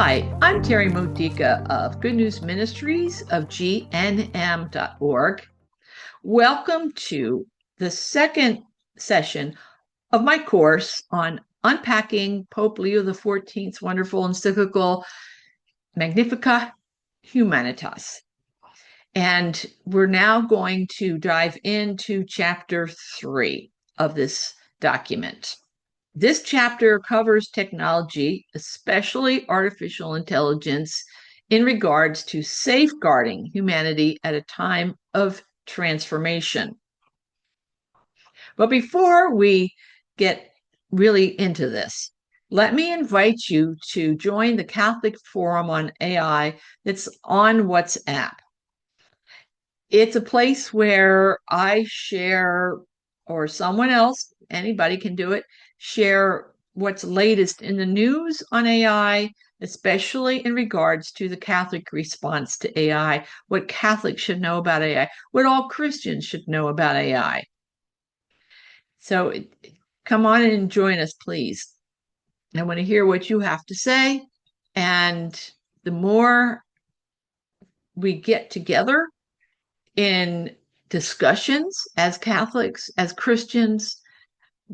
Hi, I'm Terry Modica of Good News Ministries of GNM.org. Welcome to the second session of my course on unpacking Pope Leo XIV's wonderful encyclical Magnifica Humanitas. And we're now going to dive into chapter 3 of this document. This chapter covers technology, especially artificial intelligence, in regards to safeguarding humanity at a time of transformation. But before we get really into this, let me invite you to join the Catholic Forum on AI that's on WhatsApp. It's a place where I share, or someone else, anybody can do it, share what's latest in the news on AI, especially in regards to the Catholic response to AI, what Catholics should know about AI, what all Christians should know about AI. So come on and join us, please. I want to hear what you have to say. And the more we get together in discussions as Catholics, as Christians,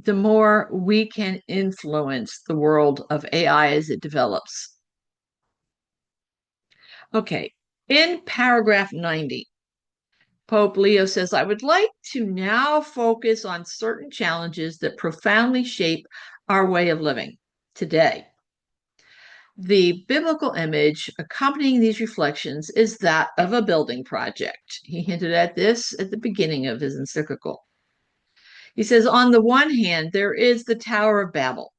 the more we can influence the world of AI as it develops. Okay, in paragraph 90, Pope Leo says, I would like to now focus on certain challenges that profoundly shape our way of living today. The biblical image accompanying these reflections is that of a building project. He hinted at this at the beginning of his encyclical. He says, on the one hand, there is the Tower of Babel,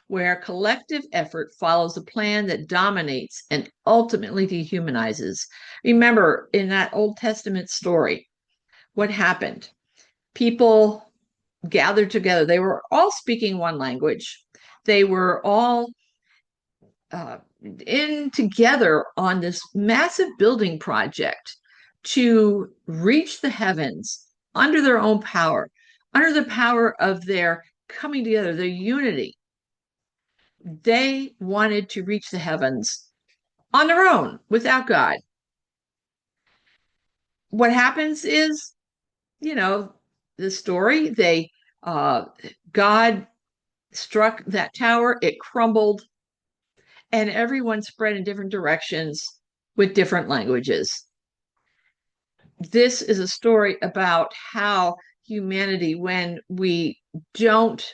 where collective effort follows a plan that dominates and ultimately dehumanizes. Remember, in that Old Testament story, what happened? People gathered together. They were all speaking one language. They were all in together on this massive building project to reach the heavens under their own power, under the power of their coming together, their unity. They wanted to reach the heavens on their own without God. What happens is, the story, God struck that tower, it crumbled, and everyone spread in different directions with different languages. This is a story about how humanity, when we don't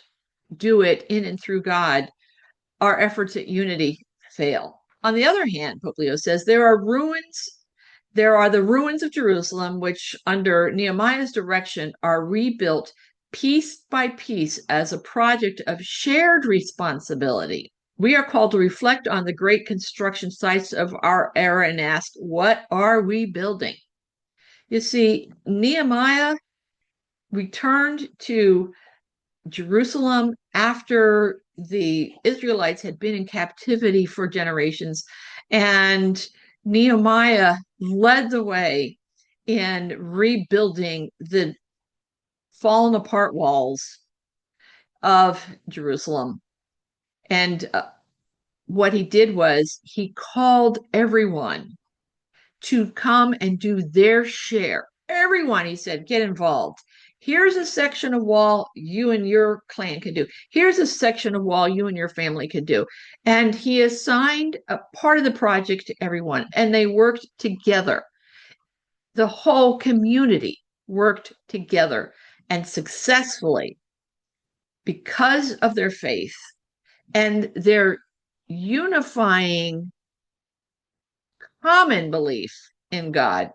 do it in and through God, our efforts at unity fail. On the other hand, Pope Leo says, there are the ruins of Jerusalem, which under Nehemiah's direction are rebuilt piece by piece as a project of shared responsibility. We are called to reflect on the great construction sites of our era and ask, what are we building? You see, Nehemiah returned to Jerusalem after the Israelites had been in captivity for generations, and Nehemiah led the way in rebuilding the fallen apart walls of Jerusalem. And what he did was he called everyone to come and do their share. Everyone, he said, get involved. Here's a section of wall you and your clan can do. Here's a section of wall you and your family can do. And he assigned a part of the project to everyone, and they worked together. The whole community worked together and successfully because of their faith and their unifying common belief in God.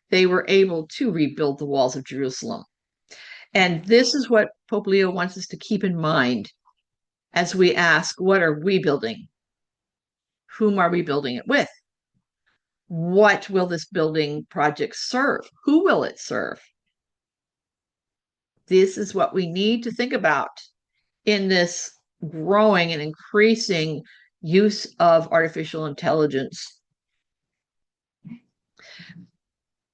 They were able to rebuild the walls of Jerusalem. And this is what Pope Leo wants us to keep in mind as we ask, what are we building? Whom are we building it with? What will this building project serve? Who will it serve? This is what we need to think about in this growing and increasing use of artificial intelligence.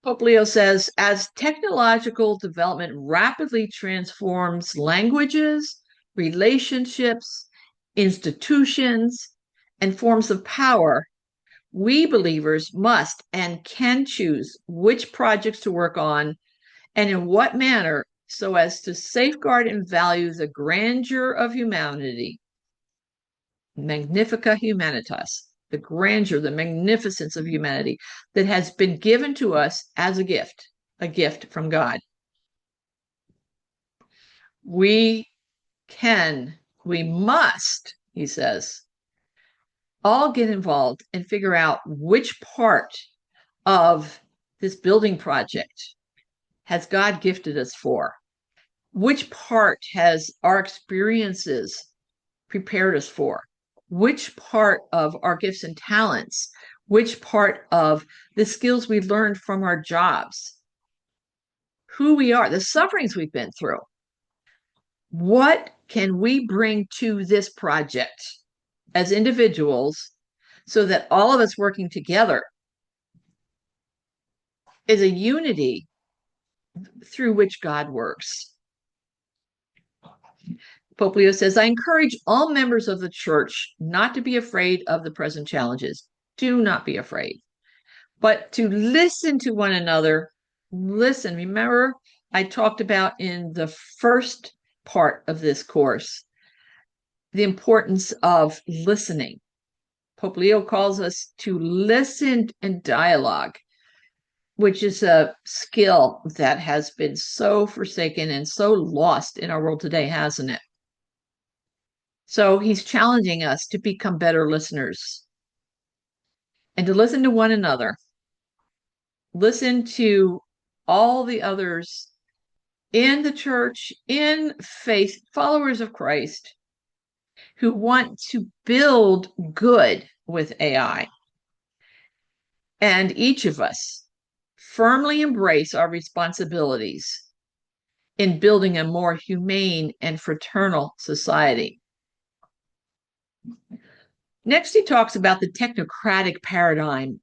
Pope Leo says, as technological development rapidly transforms languages, relationships, institutions, and forms of power, we believers must and can choose which projects to work on and in what manner so as to safeguard and value the grandeur of humanity. Magnifica Humanitas, the grandeur, the magnificence of humanity that has been given to us as a gift from God. We must, he says, all get involved and figure out which part of this building project has God gifted us for? Which part has our experiences prepared us for? Which part of our gifts and talents? Which part of the skills we learned from our jobs? Who we are, the sufferings we've been through. What can we bring to this project as individuals so that all of us working together is a unity through which God works? Pope Leo says, I encourage all members of the church not to be afraid of the present challenges. Do not be afraid, but to listen to one another. Listen. Remember, I talked about in the first part of this course, the importance of listening. Pope Leo calls us to listen and dialogue, which is a skill that has been so forsaken and so lost in our world today, hasn't it? So he's challenging us to become better listeners and to listen to one another. Listen to all the others in the church, in faith, followers of Christ, who want to build good with AI. And each of us firmly embrace our responsibilities in building a more humane and fraternal society. Next, he talks about the technocratic paradigm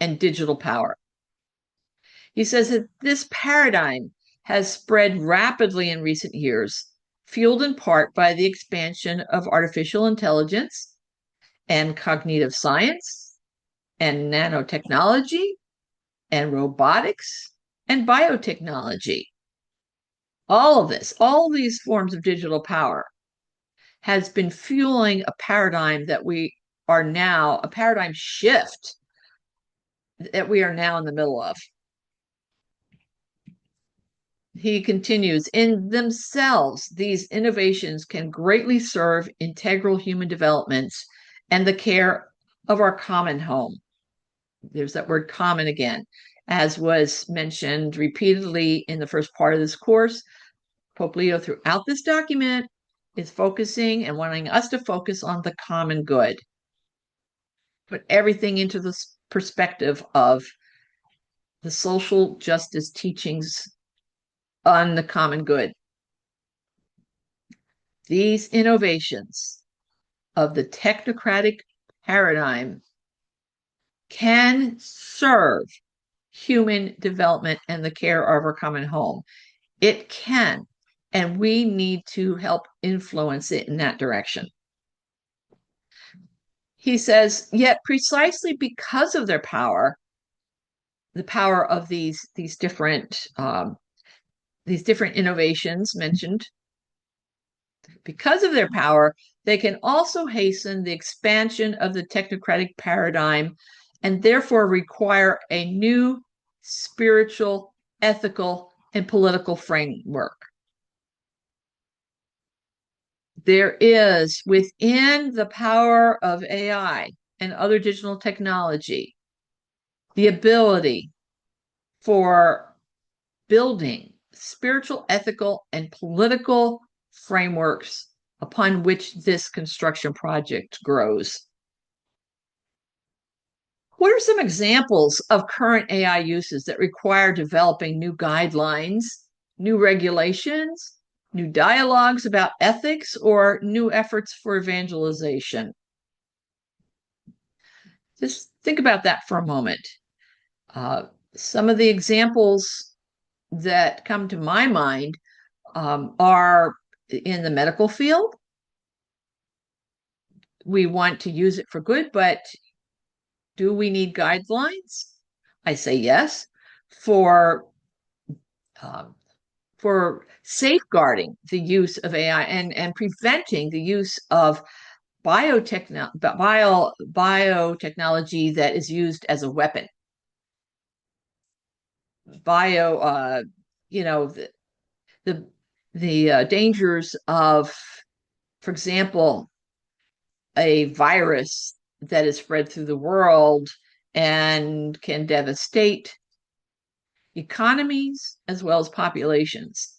and digital power. He says that this paradigm has spread rapidly in recent years, fueled in part by the expansion of artificial intelligence and cognitive science and nanotechnology and robotics and biotechnology. All of this, all these forms of digital power has been fueling a paradigm that we are now, a paradigm shift that we are now in the middle of. He continues, in themselves, these innovations can greatly serve integral human developments and the care of our common home. There's that word common again, as was mentioned repeatedly in the first part of this course. Pope Leo, throughout this document, is focusing and wanting us to focus on the common good. Put everything into the perspective of the social justice teachings on the common good. These innovations of the technocratic paradigm can serve human development and the care of our common home. It can, and we need to help influence it in that direction. He says, yet precisely because of their power, the power of these different innovations mentioned, because of their power, they can also hasten the expansion of the technocratic paradigm and therefore require a new spiritual, ethical, and political framework. There is within the power of AI and other digital technology the ability for building spiritual, ethical, and political frameworks upon which this construction project grows. What are some examples of current AI uses that require developing new guidelines, new regulations, new dialogues about ethics, or new efforts for evangelization? Just think about that for a moment. Some of the examples that come to my mind are in the medical field, we want to use it for good, but do we need guidelines? I say yes. For um, for safeguarding the use of AI and preventing the use of biotechnology that is used as a weapon. Bio, you know, the dangers of, for example, a virus that is spread through the world and can devastate economies as well as populations.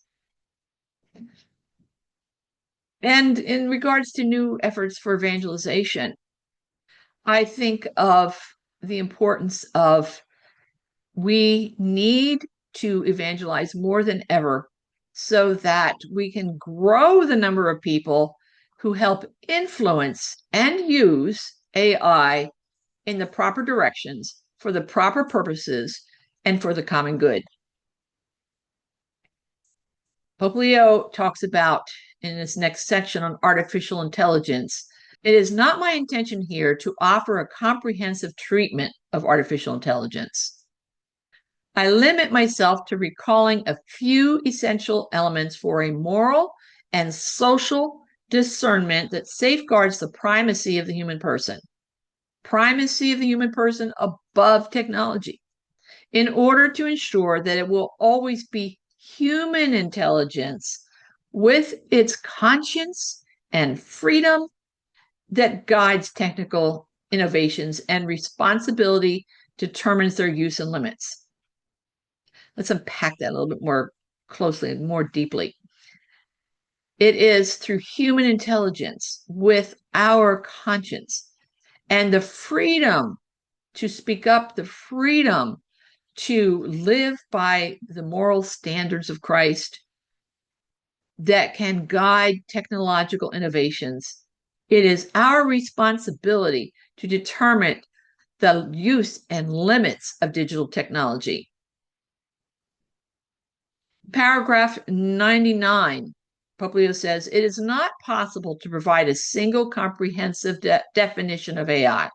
And in regards to new efforts for evangelization, I think of the importance of we need to evangelize more than ever so that we can grow the number of people who help influence and use AI in the proper directions for the proper purposes and for the common good. Pope Leo talks about in this next section on artificial intelligence. It is not my intention here to offer a comprehensive treatment of artificial intelligence. I limit myself to recalling a few essential elements for a moral and social discernment that safeguards the primacy of the human person. Primacy of the human person above technology, in order to ensure that it will always be human intelligence with its conscience and freedom that guides technical innovations, and responsibility determines their use and limits. Let's unpack that a little bit more closely and more deeply. It is through human intelligence with our conscience and the freedom to speak up, the freedom to live by the moral standards of Christ that can guide technological innovations. It is our responsibility to determine the use and limits of digital technology. Paragraph 99, Pope Leo says, it is not possible to provide a single comprehensive definition of AI.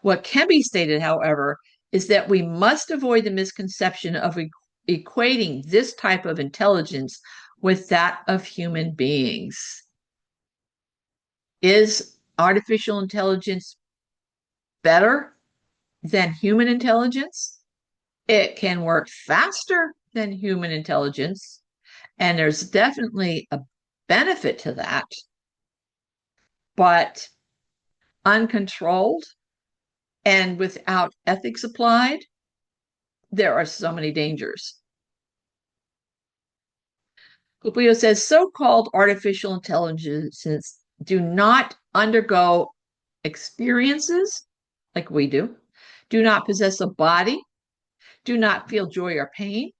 What can be stated, however, is that we must avoid the misconception of equating this type of intelligence with that of human beings. Is artificial intelligence better than human intelligence? It can work faster than human intelligence, and there's definitely a benefit to that. But uncontrolled and without ethics applied, there are so many dangers. Pope says so-called artificial intelligences do not undergo experiences like we do not possess a body, do not feel joy or pain,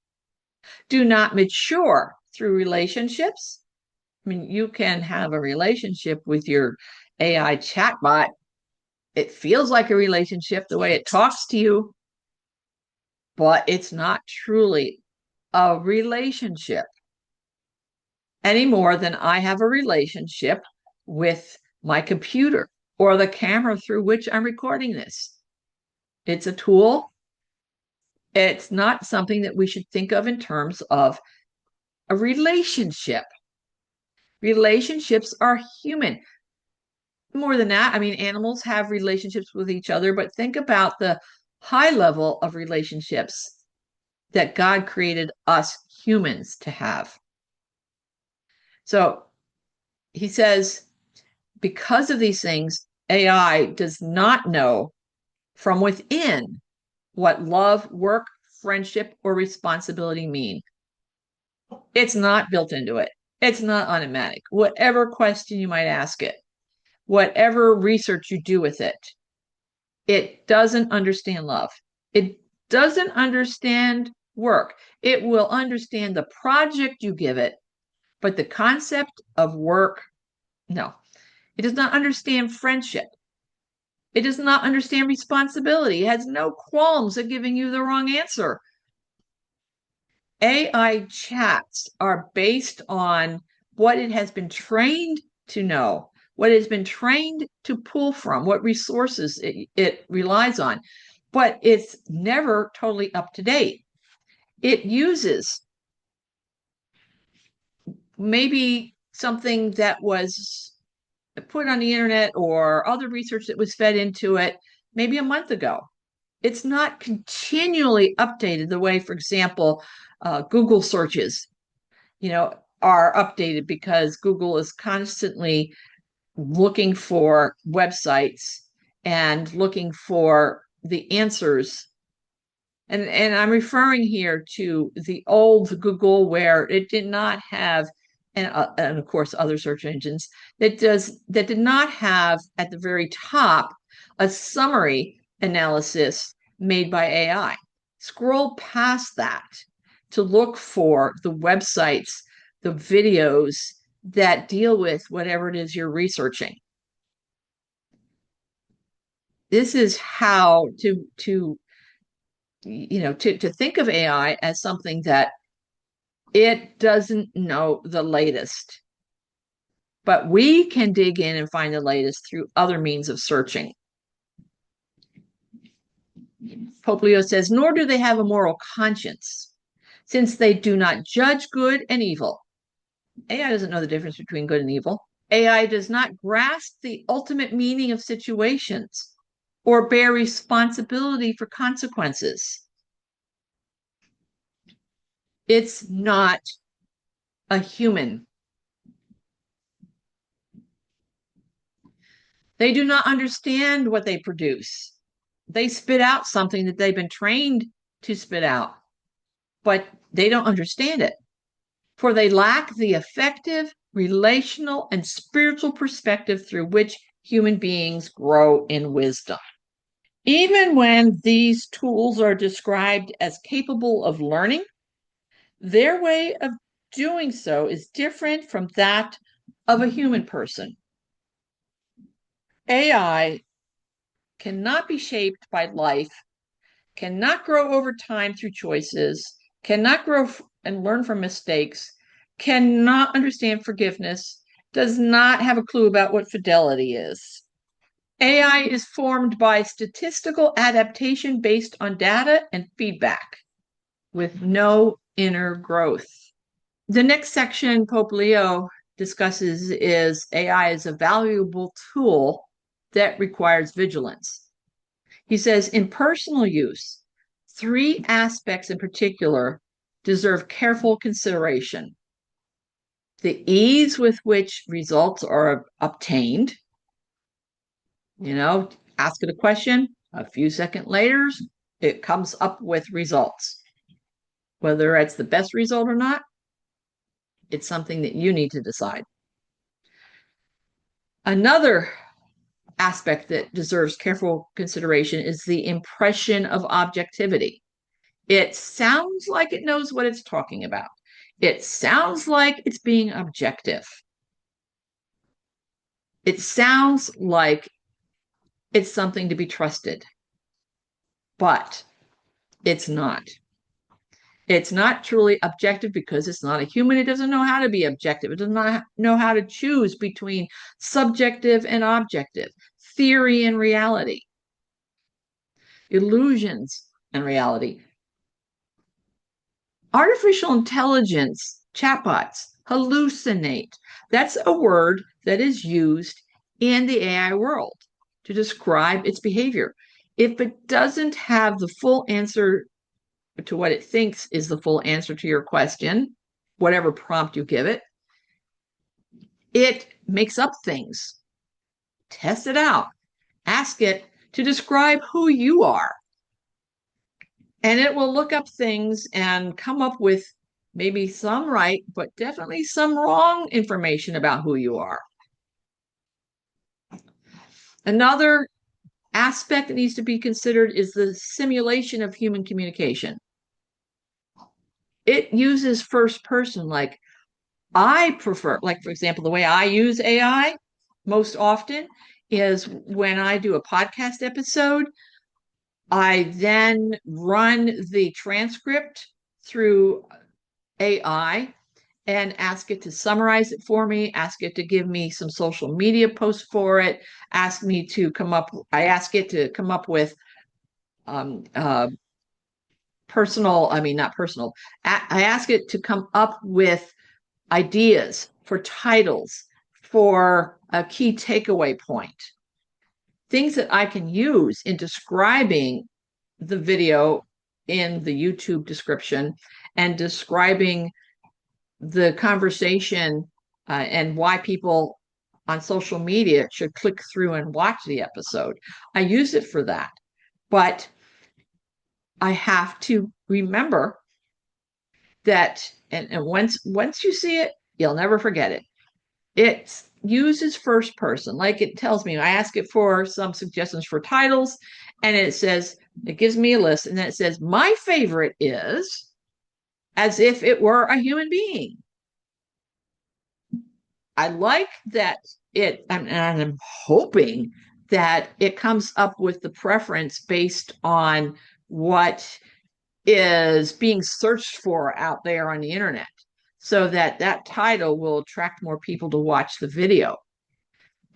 do not mature through relationships. I mean, you can have a relationship with your AI chatbot. It feels like a relationship the way it talks to you, but it's not truly a relationship any more than I have a relationship with my computer or the camera through which I'm recording this. It's a tool. It's not something that we should think of in terms of a relationship. Relationships are human. More than that, I mean, animals have relationships with each other, but think about the high level of relationships that God created us humans to have. So he says, because of these things, AI does not know from within what love, work, friendship, or responsibility mean. It's not built into it. It's not automatic. Whatever question you might ask it, whatever research you do with it, it doesn't understand love. It doesn't understand work. It will understand the project you give it, but the concept of work, no. It does not understand friendship. It does not understand responsibility. It has no qualms at giving you the wrong answer. AI chats are based on what it has been trained to know, what it's been trained to pull from, what resources it relies on, but it's never totally up to date. It uses maybe something that was put on the internet or other research that was fed into it maybe a month ago. It's not continually updated the way, for example, Google searches, are updated because Google is constantly looking for websites and looking for the answers. And I'm referring here to the old Google where it did not have, and of course other search engines that did not have at the very top a summary analysis made by AI. Scroll past that to look for the websites, the videos that deal with whatever it is you're researching. This is how to think of AI as something that it doesn't know the latest, but we can dig in and find the latest through other means of searching. Pope Leo says, nor do they have a moral conscience, since they do not judge good and evil. AI doesn't know the difference between good and evil. AI does not grasp the ultimate meaning of situations or bear responsibility for consequences. It's not a human. They do not understand what they produce. They spit out something that they've been trained to spit out, but they don't understand it, for they lack the effective, relational, and spiritual perspective through which human beings grow in wisdom. Even when these tools are described as capable of learning, their way of doing so is different from that of a human person. AI cannot be shaped by life, cannot grow over time through choices, cannot grow and learn from mistakes, cannot understand forgiveness, does not have a clue about what fidelity is. AI is formed by statistical adaptation based on data and feedback with no inner growth. The next section Pope Leo discusses is AI is a valuable tool that requires vigilance. He says, in personal use, 3 aspects in particular deserve careful consideration. The ease with which results are obtained. Ask it a question, a few seconds later, it comes up with results. Whether it's the best result or not, it's something that you need to decide. Another aspect that deserves careful consideration is the impression of objectivity. It sounds like it knows what it's talking about. It sounds like it's being objective. It sounds like it's something to be trusted, but it's not. It's not truly objective because it's not a human. It doesn't know how to be objective. It does not know how to choose between subjective and objective, theory and reality, illusions and reality. Artificial intelligence chatbots hallucinate. That's a word that is used in the AI world to describe its behavior. If it doesn't have the full answer to what it thinks is the full answer to your question, whatever prompt you give it, it makes up things. Test it out. Ask it to describe who you are. And it will look up things and come up with maybe some right, but definitely some wrong information about who you are. Another aspect that needs to be considered is the simulation of human communication. It uses first person, like I prefer, like, for example, the way I use AI most often is when I do a podcast episode, I then run the transcript through AI and ask it to summarize it for me, ask it to give me some social media posts for it, I ask it to come up with not personal, I ask it to come up with ideas for titles, for a key takeaway point, things that I can use in describing the video in the YouTube description and describing the conversation and why people on social media should click through and watch the episode. I use it for that, but I have to remember that, and once you see it, you'll never forget it. It uses first person, like it tells me. I ask it for some suggestions for titles, and it gives me a list, and then it says, my favorite is, as if it were a human being. I like that and I'm hoping that it comes up with the preference based on what is being searched for out there on the internet, so that title will attract more people to watch the video.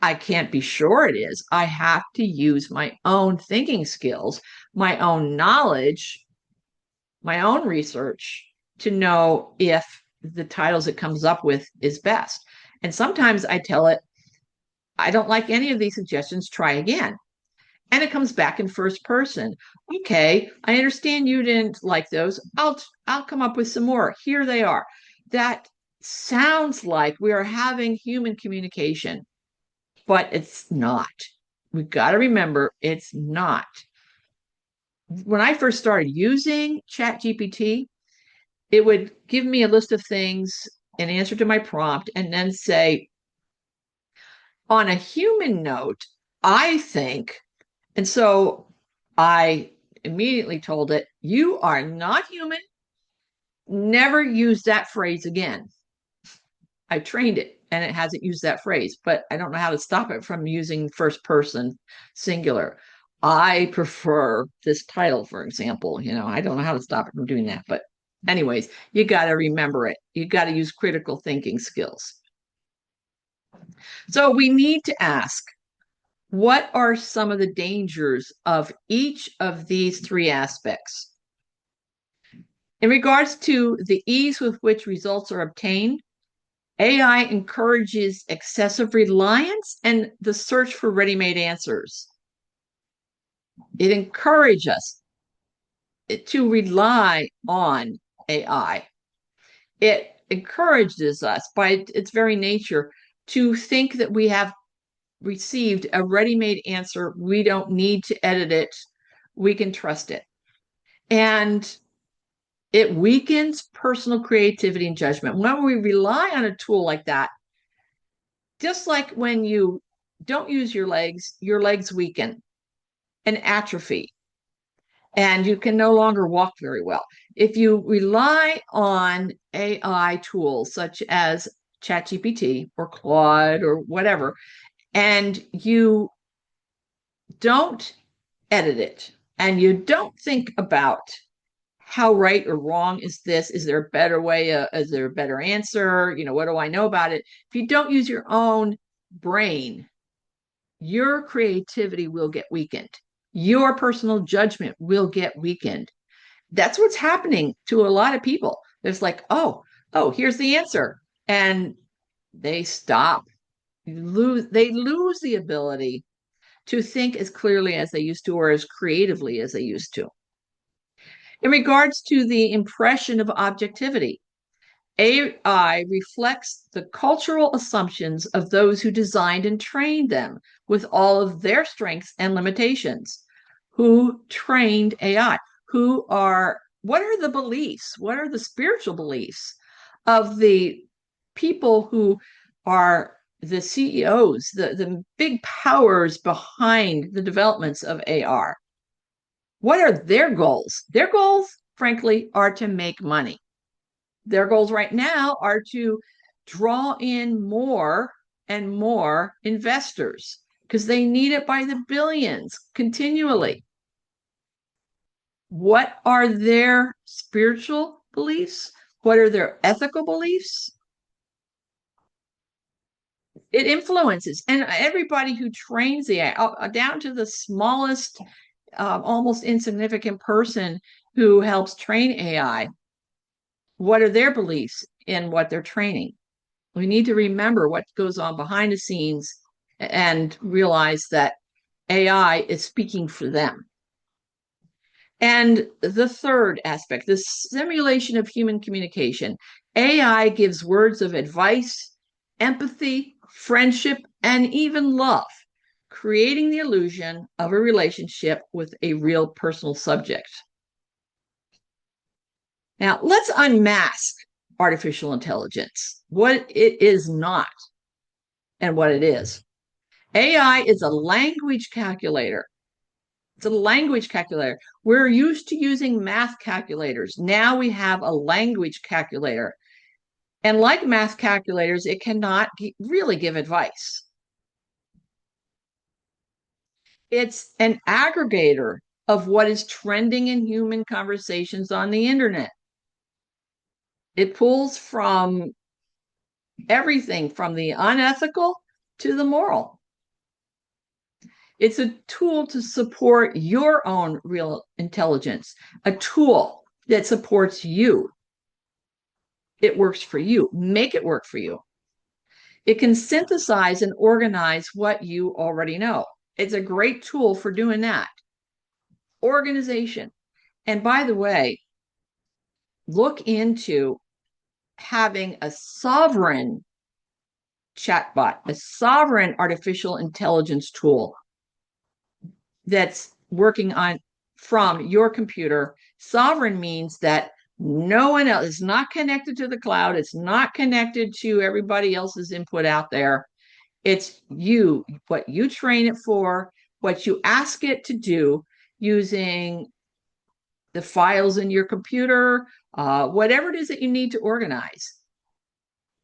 I can't be sure it is. I have to use my own thinking skills, my own knowledge, my own research to know if the titles it comes up with is best. And sometimes I tell it, I don't like any of these suggestions, try again. And it comes back in first person. Okay, I understand you didn't like those. I'll come up with some more. Here they are. That sounds like we are having human communication, but it's not. We've got to remember it's not. When I first started using ChatGPT, it would give me a list of things in answer to my prompt and then say, on a human note, I think. And so I immediately told it, you are not human. Never use that phrase again. I trained it and it hasn't used that phrase, but I don't know how to stop it from using first person singular. I prefer this title, for example. I don't know how to stop it from doing that. But anyways, you got to remember it. You got to use critical thinking skills. So we need to ask, what are some of the dangers of each of these three aspects? In regards to the ease with which results are obtained, AI encourages excessive reliance and the search for ready-made answers. It encourages us to rely on AI. It encourages us by its very nature to think that we have received a ready-made answer. We don't need to edit it. We can trust it. And it weakens personal creativity and judgment. When we rely on a tool like that, just like when you don't use your legs weaken and atrophy, and you can no longer walk very well. If you rely on AI tools such as ChatGPT or Claude or whatever, and you don't edit it, and you don't think about how right or wrong is this, is there a better way, is there a better answer, what do I know about it? If you don't use your own brain, your creativity will get weakened. Your personal judgment will get weakened. That's what's happening to a lot of people. It's like, oh, here's the answer. And they stop. They lose the ability to think as clearly as they used to, or as creatively as they used to. In regards to the impression of objectivity, AI reflects the cultural assumptions of those who designed and trained them with all of their strengths and limitations. Who trained AI? What are the beliefs? What are the spiritual beliefs of the people who are the CEOs, the big powers behind the developments of AR? What are their goals? Their goals, frankly, are to make money. Their goals right now are to draw in more and more investors because they need it by the billions continually. What are their spiritual beliefs? What are their ethical beliefs? It influences, and everybody who trains the AI, down to the smallest, almost insignificant person who helps train AI, what are their beliefs in what they're training? We need to remember what goes on behind the scenes and realize that AI is speaking for them. And the third aspect, the simulation of human communication. AI gives words of advice, empathy, friendship, and even love, creating the illusion of a relationship with a real personal subject. Now, let's unmask artificial intelligence, what it is not and what it is. AI is a language calculator. It's a language calculator. We're used to using math calculators. Now we have a language calculator. And like math calculators, it cannot really give advice. It's an aggregator of what is trending in human conversations on the internet. It pulls from everything from the unethical to the moral. It's a tool to support your own real intelligence, a tool that supports you. It works for you. Make it work for you. It can synthesize and organize what you already know. It's a great tool for doing that. Organization. And by the way, look into having a sovereign chatbot, a sovereign artificial intelligence tool that's working on from your computer. Sovereign means that no one else is not connected to the cloud. It's not connected to everybody else's input out there. It's you, what you train it for, what you ask it to do using the files in your computer, whatever it is that you need to organize.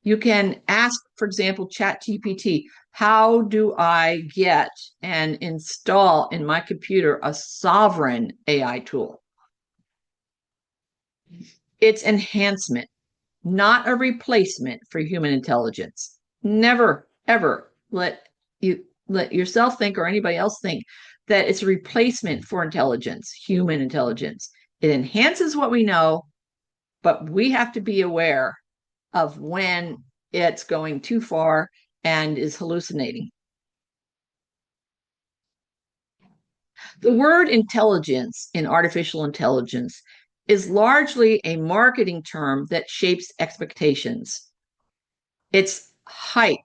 You can ask, for example, ChatGPT, how do I get and install in my computer a sovereign AI tool? It's enhancement, not a replacement for human intelligence. Never, ever let yourself think or anybody else think that it's a replacement for intelligence, human intelligence. It enhances what we know, but we have to be aware of when it's going too far and is hallucinating. The word intelligence in artificial intelligence is largely a marketing term that shapes expectations. It's hype.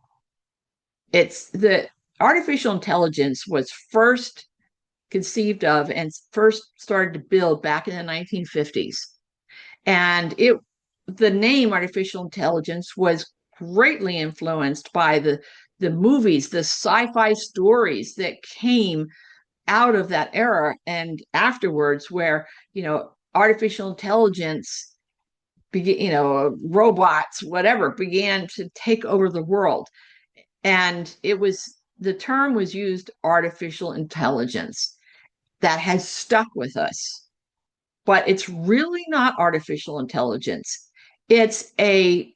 It's the artificial intelligence was first conceived of and first started to build back in the 1950s. And the name artificial intelligence was greatly influenced by the movies, the sci-fi stories that came out of that era and afterwards, where artificial intelligence robots, whatever, began to take over the world. And the term was used, artificial intelligence. That has stuck with us. But it's really not artificial intelligence. It's a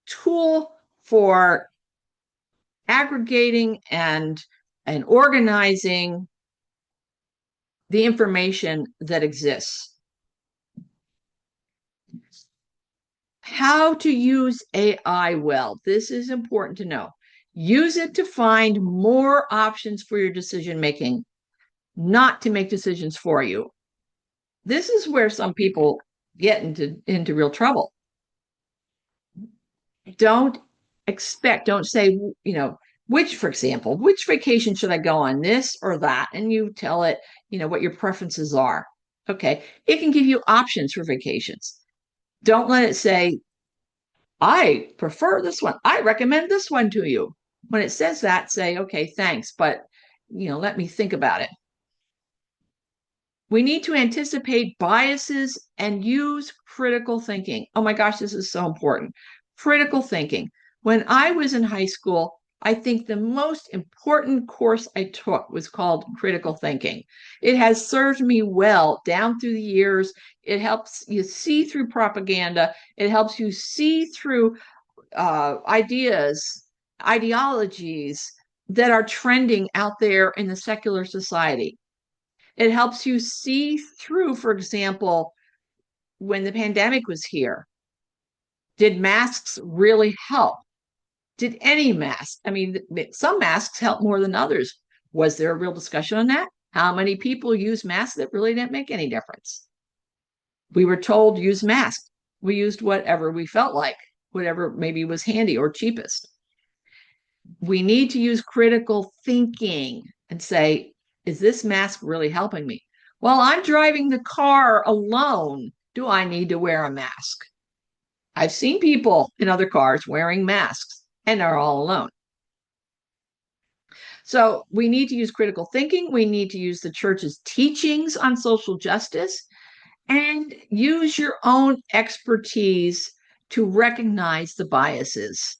tool for aggregating and organizing the information that exists. How to use AI well. This is important to know. Use it to find more options for your decision making, not to make decisions for you. This is where some people get into real trouble. Don't say, for example, which vacation should I go on, this or that? And you tell it, what your preferences are. Okay. It can give you options for vacations. Don't let it say, I prefer this one. I recommend this one to you. When it says that, say, okay, thanks, but let me think about it. We need to anticipate biases and use critical thinking. Oh my gosh, this is so important. Critical thinking. When I was in high school, I think the most important course I took was called critical thinking. It has served me well down through the years. It helps you see through propaganda. It helps you see through ideas ideologies that are trending out there in the secular society. It helps you see through, for example, when the pandemic was here, did masks really help? Did any mask? I mean, some masks help more than others. Was there a real discussion on that? How many people use masks that really didn't make any difference? We were told use masks. We used whatever we felt like, whatever maybe was handy or cheapest. We need to use critical thinking and say, is this mask really helping me? Well, I'm driving the car alone. Do I need to wear a mask? I've seen people in other cars wearing masks and they're all alone. So we need to use critical thinking. We need to use the church's teachings on social justice and use your own expertise to recognize the biases.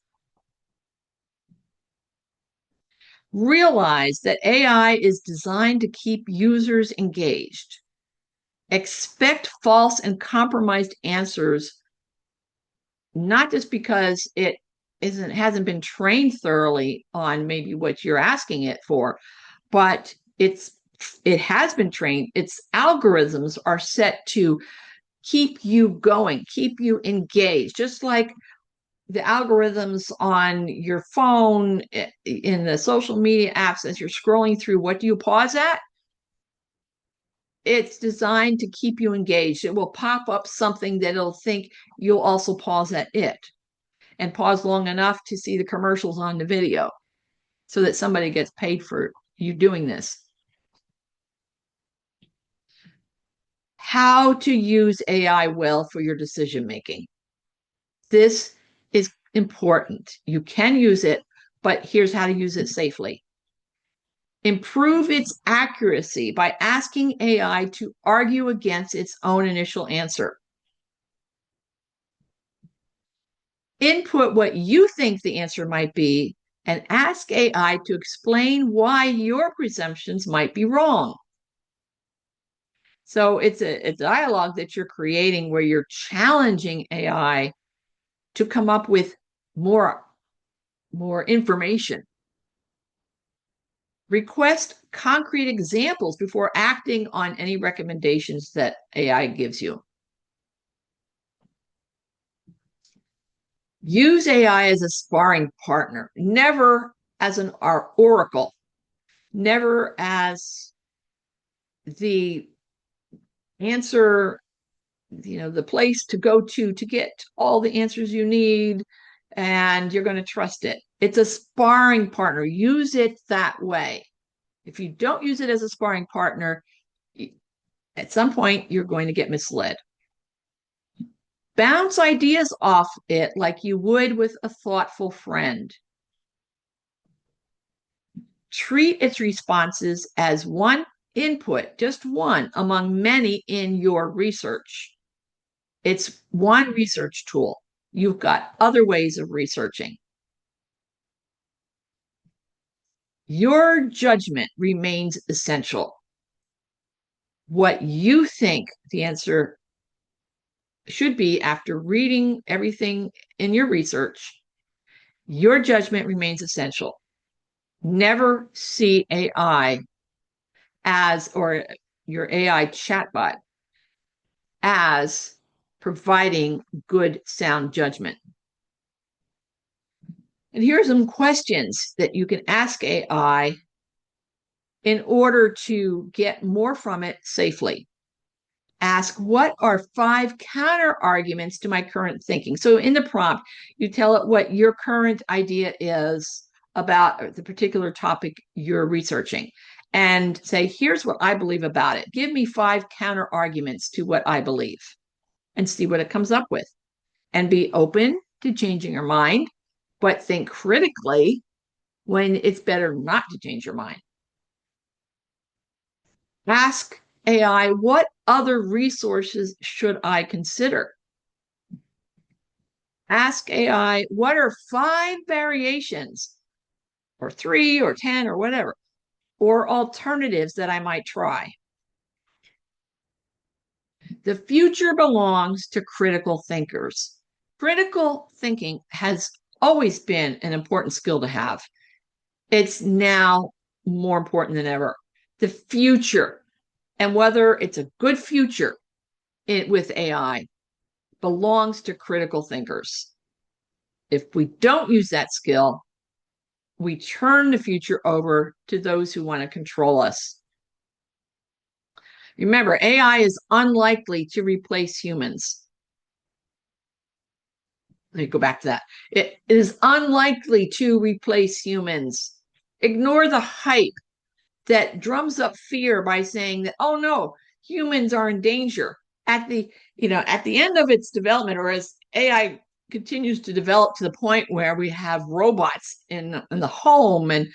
Realize that AI is designed to keep users engaged. Expect false and compromised answers, not just because it hasn't been trained thoroughly on maybe what you're asking it for, but it has been trained. Its algorithms are set to keep you going, keep you engaged, just like the algorithms on your phone, in the social media apps, as you're scrolling through. What do you pause at? It's designed to keep you engaged. It will pop up something that it'll think you'll also pause at it, and pause long enough to see the commercials on the video so that somebody gets paid for you doing this. How to use AI well for your decision making. This is important. You can use it, but here's how to use it safely. Improve its accuracy by asking AI to argue against its own initial answer. Input what you think the answer might be and ask AI to explain why your presumptions might be wrong. So it's a dialogue that you're creating where you're challenging AI to come up with more information. Request concrete examples before acting on any recommendations that AI gives you. Use AI as a sparring partner, never as an oracle, never as the answer, the place to go to get all the answers you need, and you're going to trust it. It's a sparring partner. Use it that way. If you don't use it as a sparring partner, at some point you're going to get misled. Bounce ideas off it like you would with a thoughtful friend. Treat its responses as one input, just one among many in your research. It's one research tool. You've got other ways of researching. Your judgment remains essential. What you think the answer should be after reading everything in your research, your judgment remains essential. Never see AI or your AI chatbot as providing good, sound judgment. And here are some questions that you can ask AI in order to get more from it safely. Ask, what are 5 counter arguments to my current thinking? So in the prompt, you tell it what your current idea is about the particular topic you're researching, and say, here's what I believe about it. Give me 5 counter arguments to what I believe, and see what it comes up with. And be open to changing your mind, but think critically when it's better not to change your mind. Ask AI, what other resources should I consider? Ask AI, what are 5 variations, or 3 or 10 or whatever, or alternatives that I might try? The future belongs to critical thinkers. Critical thinking has always been an important skill to have. It's now more important than ever. The future, and whether it's a good future with AI, belongs to critical thinkers. If we don't use that skill, we turn the future over to those who want to control us. Remember, AI is unlikely to replace humans. Let me go back to that. It is unlikely to replace humans. Ignore the hype that drums up fear by saying that, oh no, humans are in danger. At the end of its development, or as AI continues to develop to the point where we have robots in the home and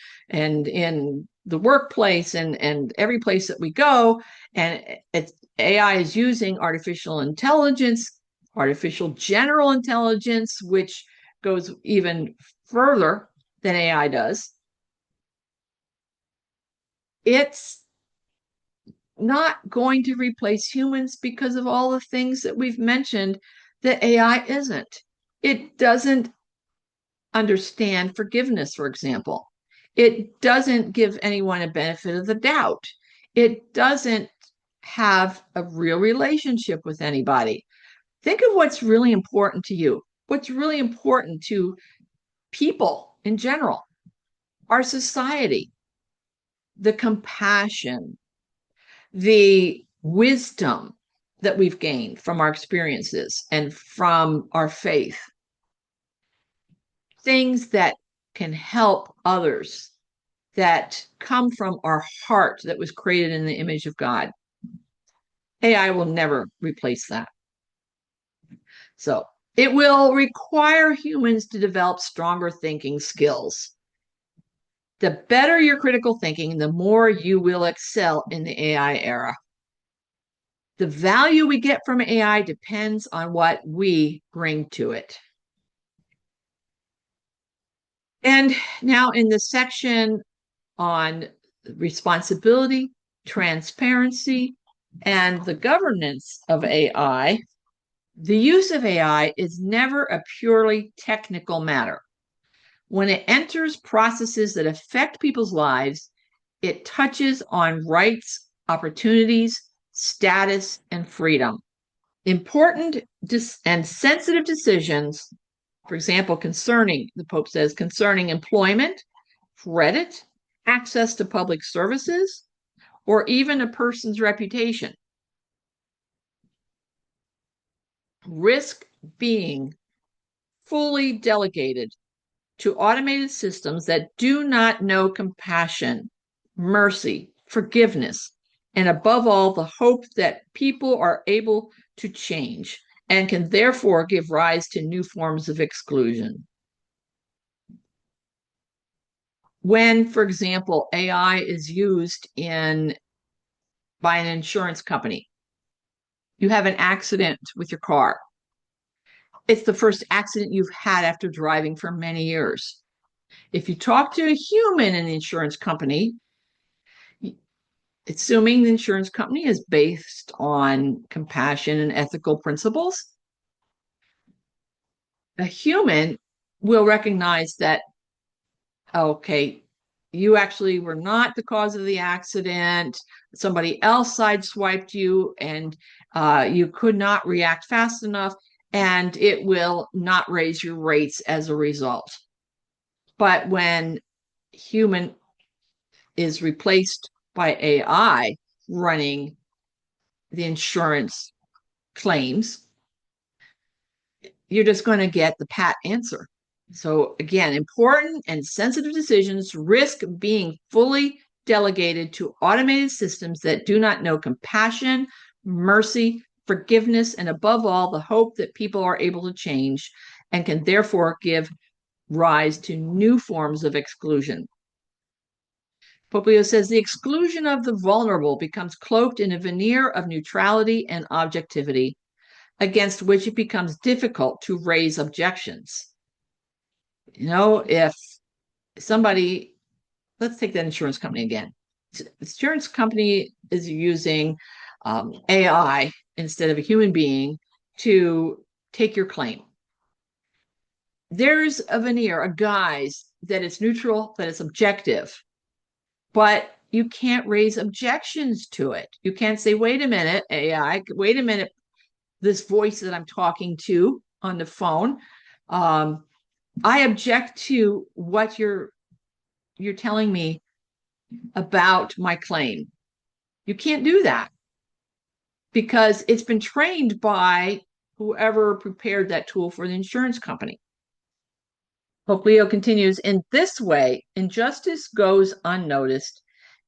in the workplace and every place that we go, and AI is using artificial intelligence, artificial general intelligence, which goes even further than AI does. It's not going to replace humans because of all the things that we've mentioned that AI isn't. It doesn't understand forgiveness, for example. It doesn't give anyone a benefit of the doubt. It doesn't have a real relationship with anybody. Think of what's really important to you, what's really important to people in general, our society, the compassion, the wisdom that we've gained from our experiences and from our faith, things that can help others, that come from our heart that was created in the image of God. AI will never replace that. So it will require humans to develop stronger thinking skills. The better your critical thinking, the more you will excel in the AI era. The value we get from AI depends on what we bring to it. And now in the section on responsibility, transparency, and the governance of AI, the use of AI is never a purely technical matter. When it enters processes that affect people's lives, it touches on rights, opportunities, status, and freedom. Important and sensitive decisions, for example, the Pope says, concerning employment, credit, access to public services, or even a person's reputation, risk being fully delegated to automated systems that do not know compassion, mercy, forgiveness, and above all, the hope that people are able to change and can therefore give rise to new forms of exclusion. When, for example, AI is used by an insurance company, you have an accident with your car. It's the first accident you've had after driving for many years. If you talk to a human in the insurance company, assuming the insurance company is based on compassion and ethical principles, a human will recognize that, okay, you actually were not the cause of the accident. Somebody else sideswiped you and you could not react fast enough, and it will not raise your rates as a result. But when human is replaced by AI running the insurance claims, you're just going to get the pat answer. So again, important and sensitive decisions risk being fully delegated to automated systems that do not know compassion, mercy, forgiveness, and above all, the hope that people are able to change and can therefore give rise to new forms of exclusion. Pope Leo says the exclusion of the vulnerable becomes cloaked in a veneer of neutrality and objectivity, against which it becomes difficult to raise objections. If somebody, let's take that insurance company again. The insurance company is using AI instead of a human being to take your claim. there's a veneer, a guise that is neutral, that is objective, but you can't raise objections to it. You can't say, wait a minute, AI, wait a minute, this voice that I'm talking to on the phone. I object to what you're telling me about my claim. You can't do that because it's been trained by whoever prepared that tool for the insurance company. Pope Leo continues, in this way, injustice goes unnoticed,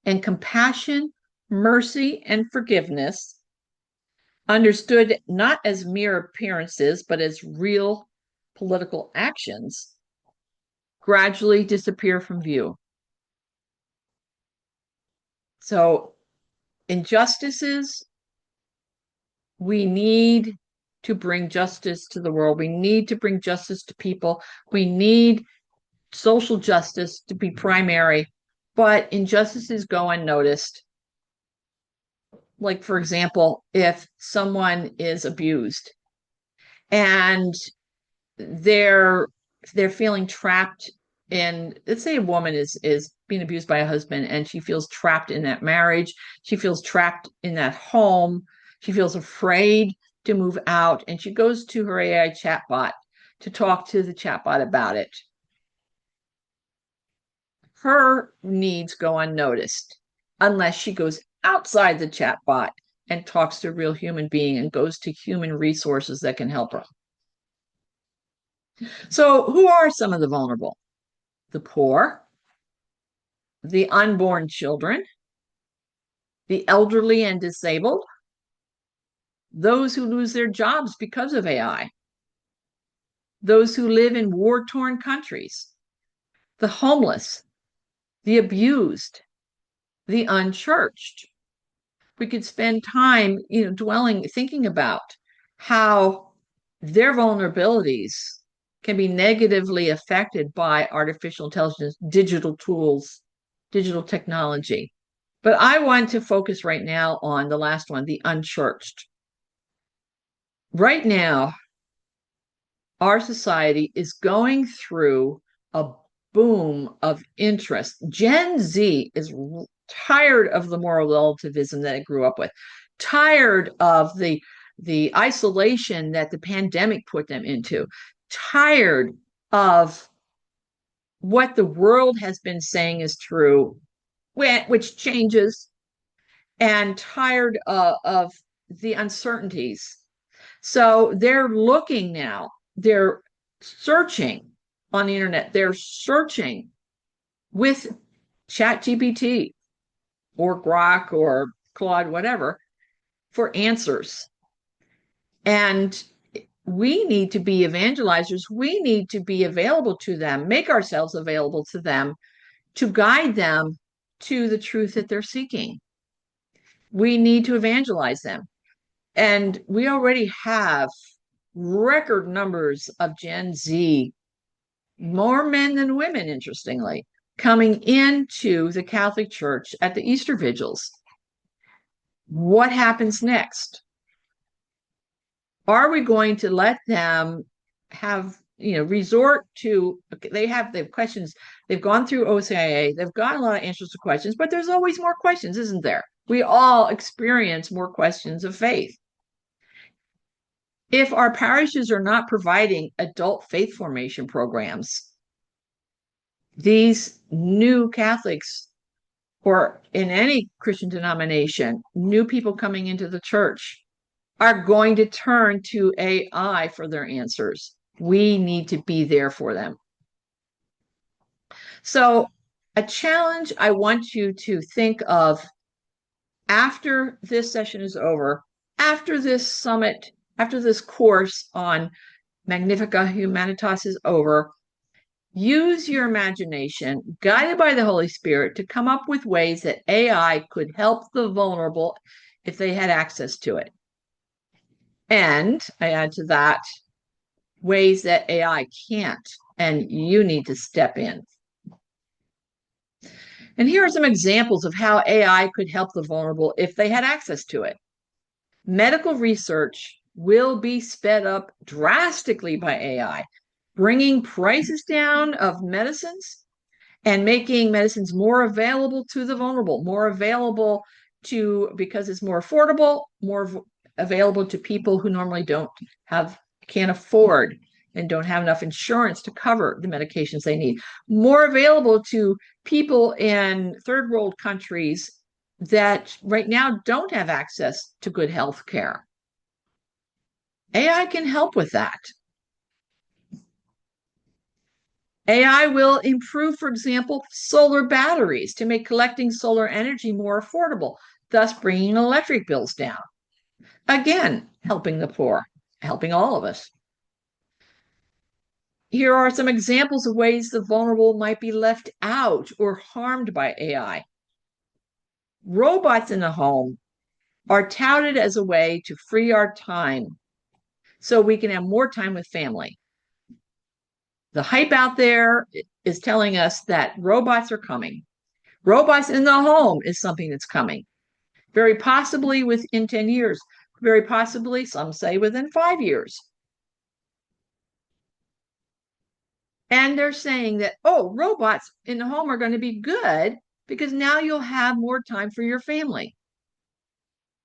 and compassion, mercy, and forgiveness, understood not as mere appearances, but as real political actions, gradually disappear from view. So, injustices, we need to bring justice to the world. We need to bring justice to people. We need social justice to be primary, but injustices go unnoticed. Like, for example, if someone is abused and they're feeling trapped in, let's say a woman is being abused by a husband and she feels trapped in that marriage, she feels trapped in that home, she feels afraid to move out, and she goes to her AI chatbot to talk to the chatbot about it. Her needs go unnoticed unless she goes outside the chatbot and talks to a real human being and goes to human resources that can help her. So, who are some of the vulnerable? The poor, the unborn children, the elderly and disabled, those who lose their jobs because of AI, those who live in war-torn countries, the homeless, the abused, the unchurched. We could spend time, thinking about how their vulnerabilities can be negatively affected by artificial intelligence, digital tools, digital technology. But I want to focus right now on the last one, the unchurched. Right now, our society is going through a boom of interest. Gen Z is tired of the moral relativism that it grew up with, tired of the isolation that the pandemic put them into, tired of what the world has been saying is true, which changes, and tired of the uncertainties. So they're looking now, they're searching on the internet, they're searching with ChatGPT or Grok or Claude, whatever, for answers. And we need to be evangelizers. We need to be available to them, make ourselves available to them, to guide them to the truth that they're seeking. We need to evangelize them. And we already have record numbers of Gen Z, more men than women, interestingly, coming into the Catholic Church at the Easter vigils. What happens next? Are we going to let them have, resort to, they have questions, they've gone through OCIA, they've got a lot of answers to questions, but there's always more questions, isn't there? We all experience more questions of faith. If our parishes are not providing adult faith formation programs, these new Catholics, or in any Christian denomination, new people coming into the church, are going to turn to AI for their answers. We need to be there for them. So, a challenge I want you to think of after this session is over, after this summit, after this course on Magnifica Humanitas is over, use your imagination, guided by the Holy Spirit, to come up with ways that AI could help the vulnerable if they had access to it. And I add to that, ways that AI can't, and you need to step in. And here are some examples of how AI could help the vulnerable if they had access to it. Medical research will be sped up drastically by AI. bringing prices down of medicines and making medicines more available to the vulnerable, more available to, because it's more affordable, more available to people who normally can't afford and don't have enough insurance to cover the medications they need, more available to people in third world countries that right now don't have access to good health care. AI can help with that. AI will improve, for example, solar batteries to make collecting solar energy more affordable, thus bringing electric bills down. Again, helping the poor, helping all of us. Here are some examples of ways the vulnerable might be left out or harmed by AI. Robots in the home are touted as a way to free our time so we can have more time with family. The hype out there is telling us that robots are coming. Robots in the home is something that's coming. Very possibly within 10 years. Very possibly, some say, within 5 years. And they're saying that, oh, robots in the home are going to be good because now you'll have more time for your family.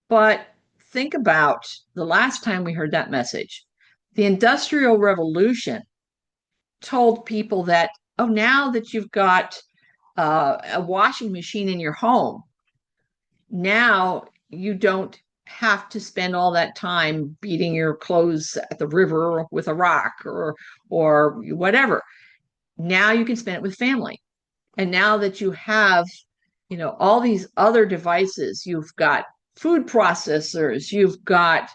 But think about the last time we heard that message. The Industrial Revolution told people that, oh, now that you've got a washing machine in your home, now you don't have to spend all that time beating your clothes at the river with a rock or whatever. Now you can spend it with family. And now that you have, all these other devices, you've got food processors, you've got,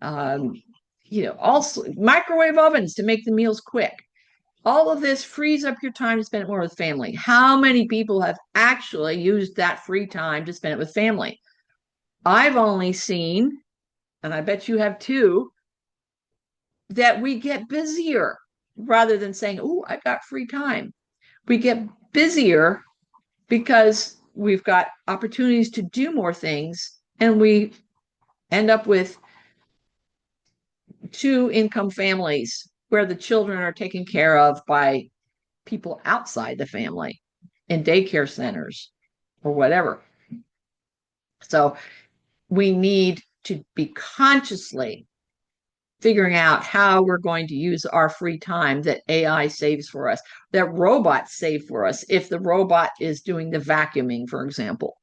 also microwave ovens to make the meals quick. All of this frees up your time to spend it more with family. How many people have actually used that free time to spend it with family? I've only seen, and I bet you have too, that we get busier rather than saying, oh, I've got free time. We get busier because we've got opportunities to do more things, and we end up with 2-income families where the children are taken care of by people outside the family in daycare centers or whatever. So we need to be consciously figuring out how we're going to use our free time that AI saves for us, that robots save for us, if the robot is doing the vacuuming, for example.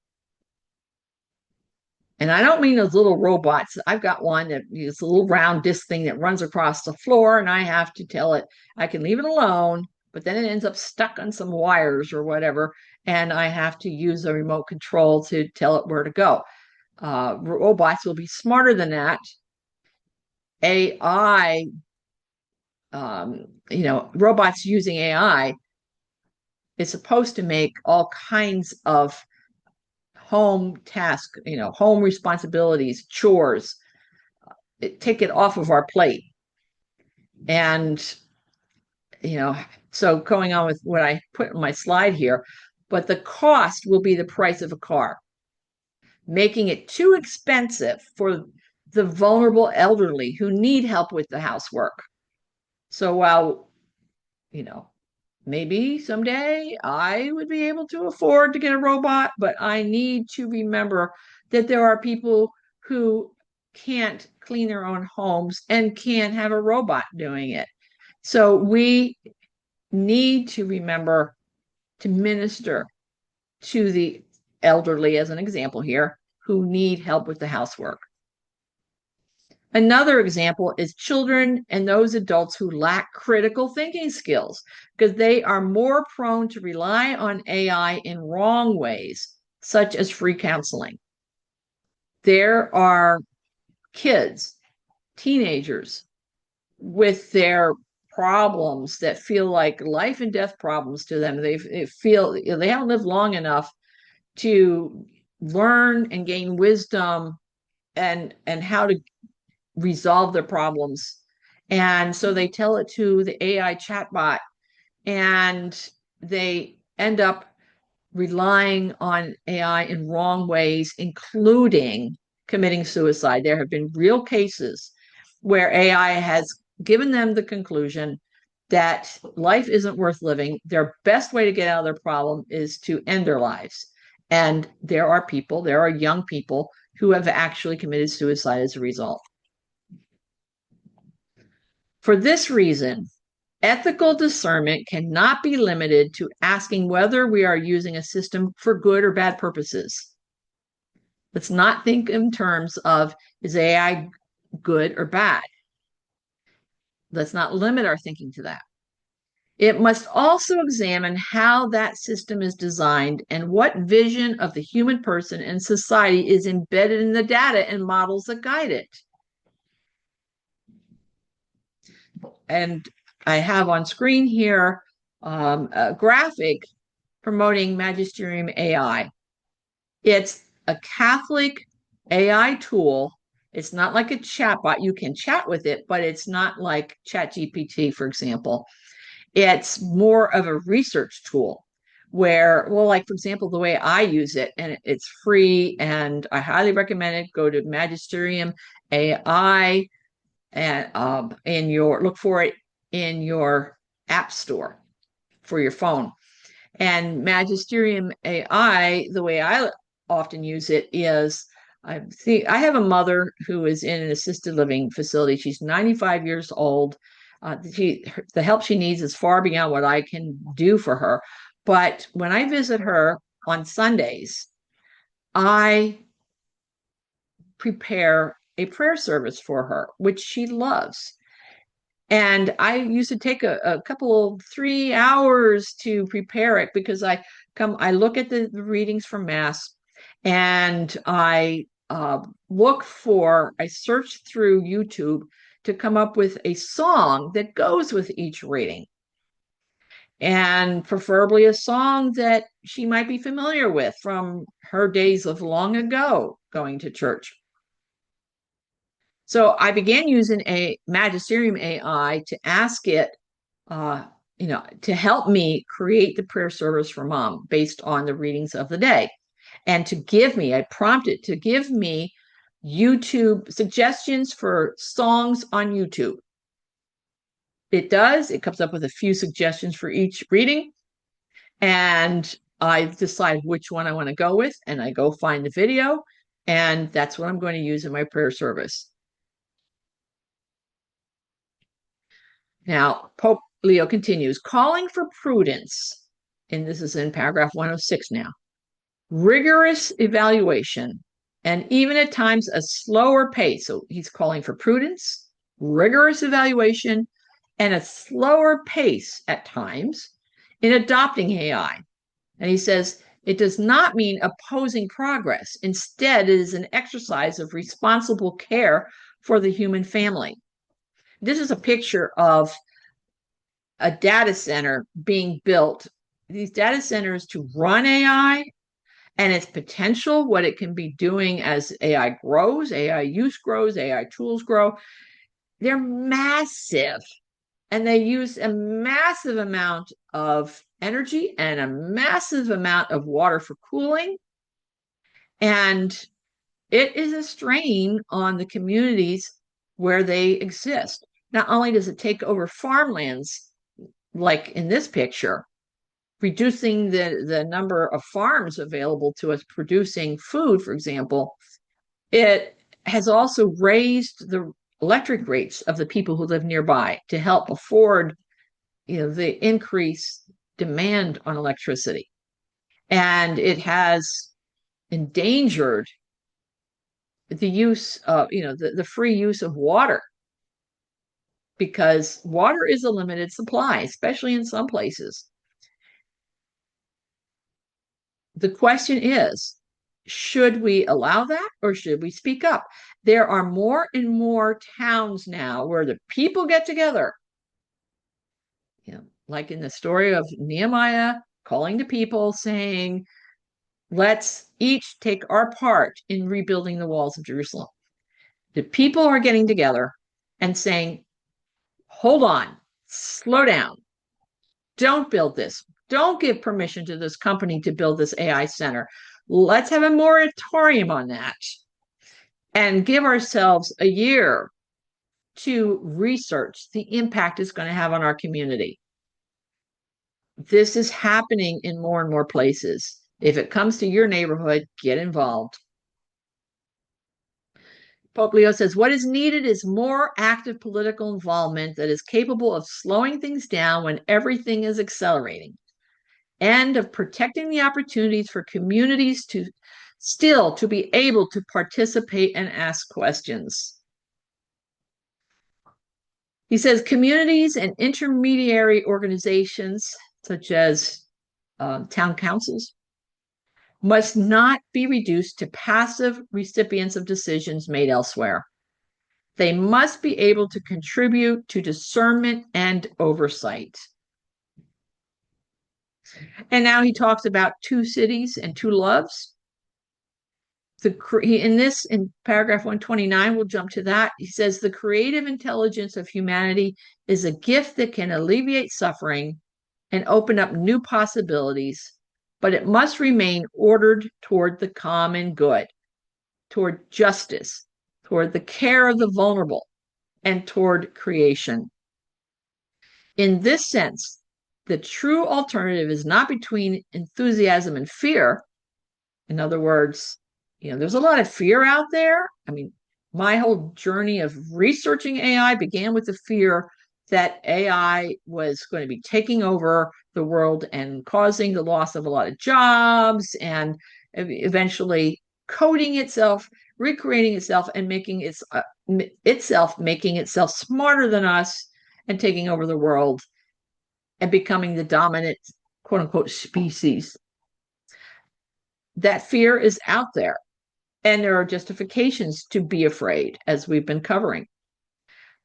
And I don't mean those little robots. I've got one that is a little round disc thing that runs across the floor, and I have to tell it I can leave it alone, but then it ends up stuck on some wires or whatever, and I have to use a remote control to tell it where to go. Robots will be smarter than that. AI, robots using AI is supposed to make all kinds of home tasks, home responsibilities, chores, take it off of our plate. And, so going on with what I put in my slide here, but the cost will be the price of a car, making it too expensive for the vulnerable elderly who need help with the housework. So while, maybe someday I would be able to afford to get a robot, but I need to remember that there are people who can't clean their own homes and can't have a robot doing it. So we need to remember to minister to the elderly, as an example here, who need help with the housework. Another example is children and those adults who lack critical thinking skills, because they are more prone to rely on AI in wrong ways, such as free counseling. There are kids, teenagers, with their problems that feel like life and death problems to them. They feel they haven't lived long enough to learn and gain wisdom and how to resolve their problems. And so they tell it to the AI chatbot, and they end up relying on AI in wrong ways, including committing suicide. There have been real cases where AI has given them the conclusion that life isn't worth living. Their best way to get out of their problem is to end their lives. And there are young people who have actually committed suicide as a result. For this reason, ethical discernment cannot be limited to asking whether we are using a system for good or bad purposes. Let's not think in terms of, is AI good or bad? Let's not limit our thinking to that. It must also examine how that system is designed and what vision of the human person and society is embedded in the data and models that guide it. And I have on screen here a graphic promoting Magisterium AI. It's a Catholic AI tool. It's not like a chatbot. You can chat with it, but it's not like ChatGPT, for example. It's more of a research tool where, well, like, for example, the way I use it, and it's free, and I highly recommend it. Go to Magisterium AI and look for it in your app store for your phone. And Magisterium AI, the way I often use it is, I have a mother who is in an assisted living facility. She's 95 years old. The help she needs is far beyond what I can do for her. But when I visit her on Sundays, I prepare a prayer service for her, which she loves. And I used to take a couple of 3 hours to prepare it because I look at the readings from Mass, and I search through YouTube to come up with a song that goes with each reading. And preferably a song that she might be familiar with from her days of long ago going to church. So I began using a Magisterium AI to ask it, to help me create the prayer service for Mom based on the readings of the day. And I prompted to give me YouTube suggestions for songs on YouTube. It comes up with a few suggestions for each reading. And I decide which one I want to go with, and I go find the video, and that's what I'm going to use in my prayer service. Now, Pope Leo continues, calling for prudence, and this is in paragraph 106 now, rigorous evaluation, and even at times a slower pace. So he's calling for prudence, rigorous evaluation, and a slower pace at times in adopting AI. And he says, it does not mean opposing progress. Instead, it is an exercise of responsible care for the human family. This is a picture of a data center being built. These data centers to run AI and its potential, what it can be doing as AI grows, AI use grows, AI tools grow. They're massive, and they use a massive amount of energy and a massive amount of water for cooling. And it is a strain on the communities where they exist. Not only does it take over farmlands, like in this picture, reducing the number of farms available to us producing food, for example, it has also raised the electric rates of the people who live nearby to help afford, the increased demand on electricity. And it has endangered the use of, the free use of water, because water is a limited supply, especially in some places. The question is, should we allow that or should we speak up? There are more and more towns now where the people get together, like in the story of Nehemiah, calling the people saying, let's each take our part in rebuilding the walls of Jerusalem. The people are getting together and saying, hold on, slow down. Don't build this. Don't give permission to this company to build this AI center. Let's have a moratorium on that and give ourselves a year to research the impact it's going to have on our community. This is happening in more and more places. If it comes to your neighborhood, get involved. Pope Leo says, what is needed is more active political involvement that is capable of slowing things down when everything is accelerating, and of protecting the opportunities for communities to still to be able to participate and ask questions. He says communities and intermediary organizations, such as town councils, must not be reduced to passive recipients of decisions made elsewhere. They must be able to contribute to discernment and oversight. And now he talks about two cities and two loves. In paragraph 129, we'll jump to that. He says the creative intelligence of humanity is a gift that can alleviate suffering and open up new possibilities, but it must remain ordered toward the common good, toward justice, toward the care of the vulnerable, and toward creation. In this sense, the true alternative is not between enthusiasm and fear. In other words, there's a lot of fear out there. I mean, my whole journey of researching AI began with the fear that AI was going to be taking over the world and causing the loss of a lot of jobs, and eventually coding itself, recreating itself, and making itself smarter than us and taking over the world and becoming the dominant, quote unquote, species. That fear is out there. And there are justifications to be afraid, as we've been covering.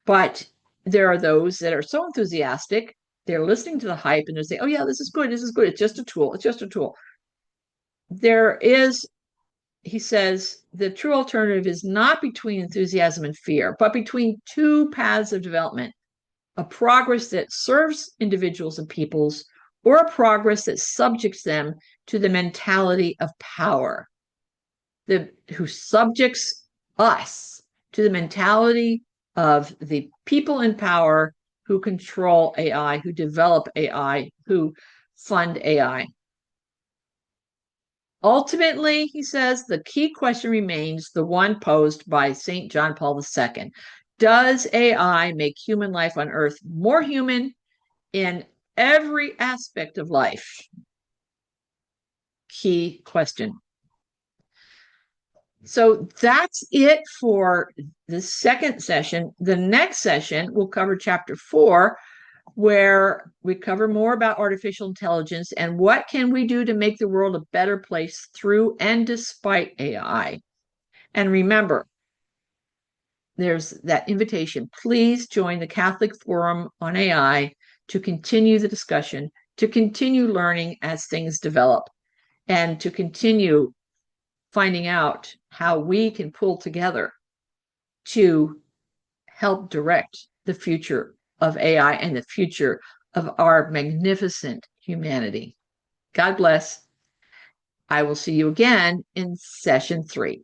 But there are those that are so enthusiastic, they're listening to the hype and they're saying, oh, yeah, this is good. This is good. It's just a tool. It's just a tool. He says, the true alternative is not between enthusiasm and fear, but between two paths of development, a progress that serves individuals and peoples, or a progress that subjects them to the mentality of power. Who subjects us to the mentality of the people in power who control AI, who develop AI, who fund AI. Ultimately, he says, the key question remains the one posed by St. John Paul II. Does AI make human life on Earth more human in every aspect of life? Key question. So that's it for the second session. The next session will cover chapter 4, where we cover more about artificial intelligence and what can we do to make the world a better place through and despite AI. And remember, there's that invitation. Please join the Catholic Forum on AI to continue the discussion, to continue learning as things develop, and to continue finding out how we can pull together to help direct the future of AI and the future of our magnificent humanity. God bless. I will see you again in session 3.